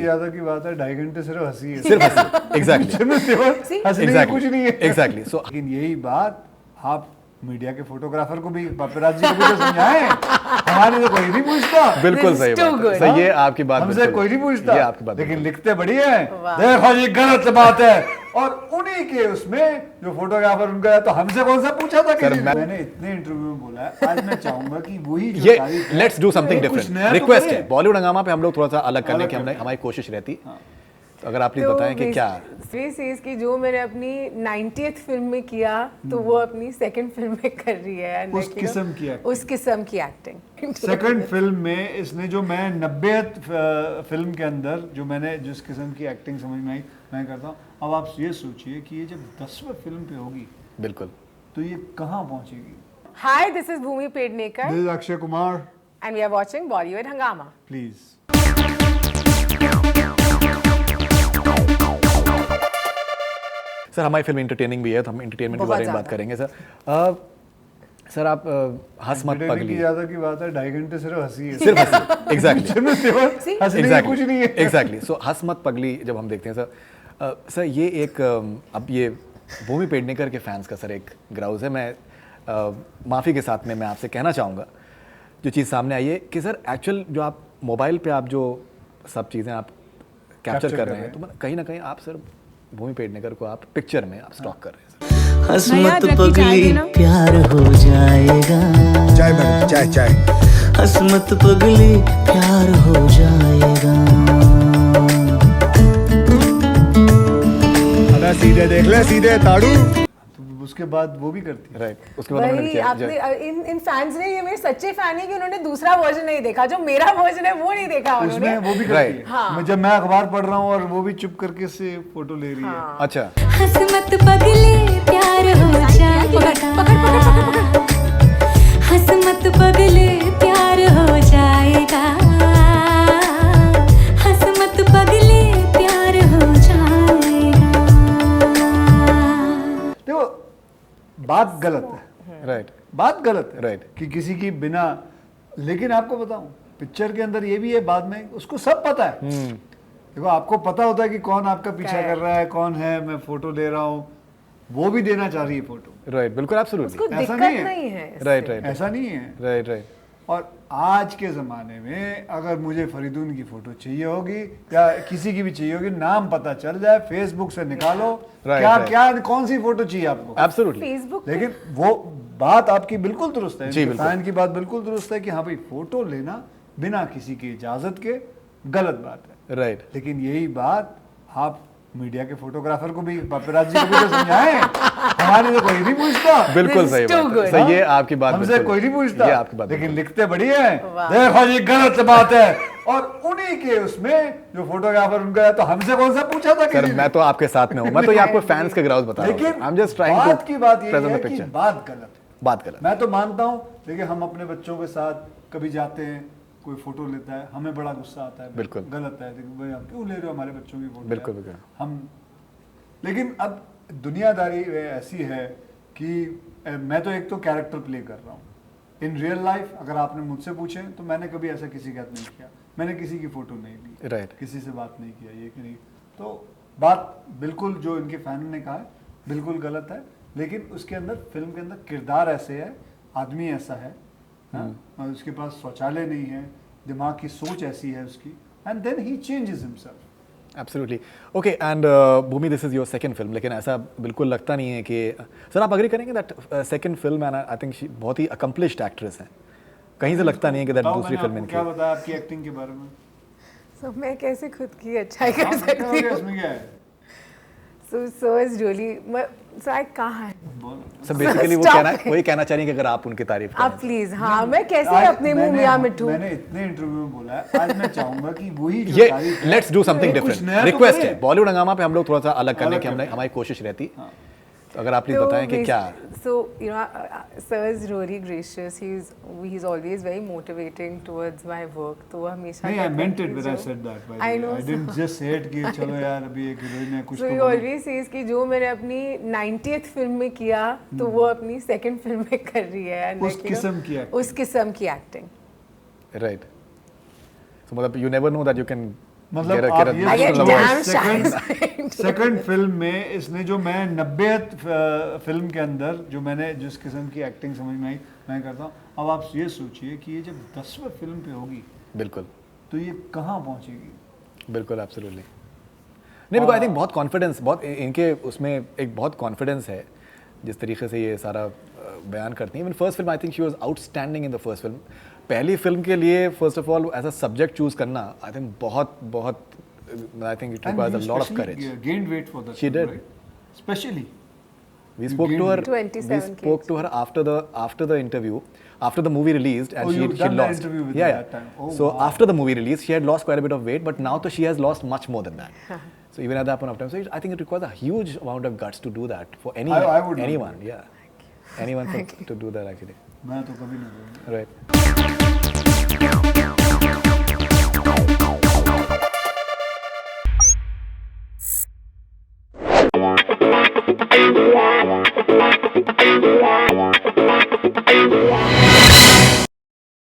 Absolutely ज्यादा की बात है, 2.5 घंटे सिर्फ हंसी है, सिर्फ हंसी एग्जैक्टली हंसने की कुछ नहीं है। एग्जैक्टली सो लेकिन यही बात आप मीडिया के फोटोग्राफर को भी, पापराजी को भी तो समझाएं। हमारे तो कोई नहीं पूछता। बिल्कुल सही बात है। सही, ये आपकी बात हमसे बिल्कुल- कोई नहीं पूछता, ये आपकी बात लेकिन बिल्कुल। लिखते बढ़िया है, देखो जी गलत बात है। और उन्हीं के उसमें जो फोटोग्राफर उनका है, तो हमसे कौन सा पूछा था किसी ने? मैंने इतने इंटरव्यू में बोला है, आज मैं चाहूंगा कि वही जो ये तारीफ है, लेट्स डू समथिंग कुछ डिफरेंट। नया तो रिक्वेस्ट करें। है, बॉलीवुड हंगामा पे हम लोग थोड़ा सा अलग करने की अलग हमारी कोशिश रहती। तो अगर आप प्लीज बताएं कि क्या की जो मैंने अपनी 90th फिल्म में किया, तो वो अपनी सेकंड फिल्म में कर रही है। उस किस्म की acting। उस किस्म की एक्टिंग। सेकंड फिल्म में इसने जो मैं 90th फिल्म के अंदर जो मैंने जिस किस्म की एक्टिंग समझ में आई, मैं करता हूँ। अब आप ये सोचिए कि ये जब 10वें फिल्म पे होगी, बिल्कुल तो ये कहाँ पहुंचेगी? Hi, this is Bhumi Pednekar this is Akshay Kumar, and we are watching Bollywood Hungama. Please. Sir हमारी फिल्म इंटरटेनिंग भी है, तो हम इंटरटेनमेंट के बारे में बात करेंगे। सर आप हंस मत Entertaining पगली, की ज्यादा की बात है, 2.5 घंटे सिर्फ हंसी है, सिर्फ हंसी एग्जैक्टली हंसने की कुछ नहीं है। एग्जैक्टली सो हंस मत पगली जब हम देखते हैं सर, सर ये एक अब ये भूमि पेडनेकर के फैंस का सर एक ग्राउज है। मैं माफ़ी के साथ में मैं आपसे कहना चाहूँगा, जो चीज़ सामने आई है कि सर एक्चुअल जो आप मोबाइल पे आप जो सब चीज़ें आप कैप्चर कर रहे हैं, तो कहीं ना कहीं आप सर भूमि पेडनेकर को आप पिक्चर में आप स्टॉक कर रहे हैं। हंस मत पगली प्यार हो जाएगा। चाय मैडम, चाय चाय। हंस मत पगली प्यार हो जाएगा। अरे सीधे देख ले, सीधे ताड़ू। तो उसके बाद वो भी करती है। राइट, उसके बाद वही आपने इन फैंस ने, ये मेरे सच्चे फैन है कि उन्होंने दूसरा वर्जन नहीं देखा, जो मेरा वर्जन है वो नहीं देखा उसमें उन्होंने। वो भी करती Right. है। हाँ। जब मैं अखबार पढ़ रहा हूँ और वो भी चुप करके से फोटो ले रही है। अच्छा हंस मत पगले प्यार हो जाएगा। हंस मत पगले प्यार हो जाएगा। हंस मत पगले प्यार हो जाएगा। देखो बात गलत है, राइट बात गलत है Right. कि किसी की बिना, लेकिन आपको बताऊं पिक्चर के अंदर ये भी है, बाद में उसको सब पता है। देखो आपको पता होता है कि कौन आपका पीछा कर रहा है, कौन है, मैं फोटो ले रहा हूँ, वो भी देना चाह रही है फोटो। राइट, बिल्कुल एब्सोल्युटली उसको ऐसा दिक्कत नहीं है। नहीं है इससे। राइट राइट ऐसा नहीं है। राइट राइट और आज के ज़माने में अगर मुझे फरीदून की फ़ोटो चाहिए होगी या किसी की भी चाहिए होगी, नाम पता चल जाए, फेसबुक से निकालो, Right, क्या right. क्या कौन सी फ़ोटो चाहिए आपको। एब्सोल्युटली फेसबुक लेकिन वो बात आपकी बिल्कुल दुरुस्त है, जी, बिल्कुल। फैन की बात बिल्कुल दुरुस्त है कि हाँ भाई फ़ोटो लेना बिना किसी की इजाज़त के गलत बात है। राइट लेकिन यही बात आप मीडिया के फोटोग्राफर को भी, पापराजी को भी तो समझाएं। हमारे तो कोई नहीं पूछता। बिल्कुल This is सही too बात है। good. सही, ये आपकी बात हमसे बिल्कुल- कोई नहीं पूछता, ये आपकी बात लेकिन बिल्कुल। लिखते बढ़िया है, वाह। देखो जी गलत बात है। और उन्हीं के उसमें जो फोटोग्राफर उनका है, तो हमसे कौन सा पूछा था सर किसी ने? मैं तो आपके साथ में हूँ, मैं तो ये आपको फैंस के ग्राउज बता रहा हूँ। लेकिन आई एम जस्ट ट्राइंग बात की बात टू ये प्रेजेंट है द कि पिक्चर। बात गलत है। बात गलत मैं तो मानता हूँ, देखिए हम अपने बच्चों के साथ कभी जाते हैं, कोई फोटो लेता है, हमें बड़ा गुस्सा आता है, बिल्कुल। गलत है, देखो भाई आप क्यों ले रहे हो हमारे बच्चों की फोटो? बिल्कुल, बिल्कुल। हम, लेकिन अब दुनियादारी ऐसी है कि मैं तो एक तो कैरेक्टर प्ले कर रहा हूँ। इन रियल लाइफ अगर आपने मुझसे पूछे तो मैंने कभी ऐसा किसी का नहीं किया, मैंने किसी की फोटो नहीं ली, Right. किसी से बात नहीं किया, ये कि नहीं। तो बात बिल्कुल जो इनके फैन ने कहा है बिल्कुल गलत है, लेकिन उसके अंदर फिल्म के अंदर किरदार ऐसे है, आदमी ऐसा है, हाँ? और उसके पास शौचालय नहीं है, दिमाग की सोच ऐसी है उसकी, and then he changes himself. Absolutely okay. And Bhumi, this is your second film, लेकिन ऐसा बिल्कुल लगता नहीं है कि सर आप अग्री करेंगे that second film and I think बहुत ही अकम्प्लिश्ड एक्ट्रेस हैं, कहीं से लगता नहीं है कि दैट दूसरी फिल्म क्या इनकी। बताया आपकी एक्टिंग के बारे में? So, मैं कैसे खुद की अच्छाई कर सकती हूँ? इसमें क्या है? So is Jolie. So I can't. बोलो। सर बेसिकली वो Stop. वही कहना चाह रही हैं कि अगर आप उनकी तारीफ आप करें। प्लीज, हाँ, मैं कैसे आज अपने मुंह मियाँ मिठू। मैंने इतने इंटरव्यू में बोला है, आज मैं चाहूंगा कि वही जो ये तारीफ है, लेट्स डू समथिंग कुछ डिफरेंट। नया तो रिक्वेस्ट करें। है, बॉलीवुड हंगामा पे हम लोग थोड़ा सा अलग करने अलग की करते हैं। हमारी कोशिश रहती। तो अगर आप प्लीज बताएं कि क्या। So you know, sir is really gracious. He's always very motivating towards my work. तो वो हमेशा नहीं, I कहते हैं meant it कि when I जो- said that. by the I way. know, I didn't just say it कि चलो यार अभी एक हीरोइन है कुछ So तो he बोलो। always says कि जो मैंने अपनी 90th फिल्म में किया, तो वो अपनी सेकंड फिल्म में कर रही है। And उस like, you know, किस्म की acting। उस किस्म की एक्टिंग। राइट, सो मतलब you never know that you can मतलब get a- आप get a ये I get Love damn second shy. Second film में इसने जो मैं 90th फिल्म के अंदर जो मैंने जिस किस्म की एक्टिंग समझ में आई मैं करता हूँ। अब आप ये सोचिए कि ये जब 10वें फिल्म पे होगी बिल्कुल तो ये कहाँ पहुँचेगी। बिल्कुल एब्सोल्युटली नहीं बिल्कुल आई थिंक बहुत कॉन्फिडेंस बहुत इनके उसमें एक बहुत कॉन्फिडेंस है जिस तरीके से ये सारा बयान करती हैं। Even first film I think she was outstanding in the first film. पहली फिल्म के लिए first of all as a subject choose करना आई थिंक बहुत बहुत I think it requires a lot of courage. gained weight for that She film, did. right? Especially We You spoke to her. gained 27 We spoke to her after the interview, after the movie released, and Oh, she you've she done the lost. interview with yeah, her yeah. that time. Oh, so wow. after the movie release, she had lost quite a bit of weight, but now she has lost much more than that. So even at that point of time, so I think it requires a huge amount of guts to do that for I would not anyone. do it. Yeah, anyone to do that actually. मैं तो कभी नहीं करूँगा। Right.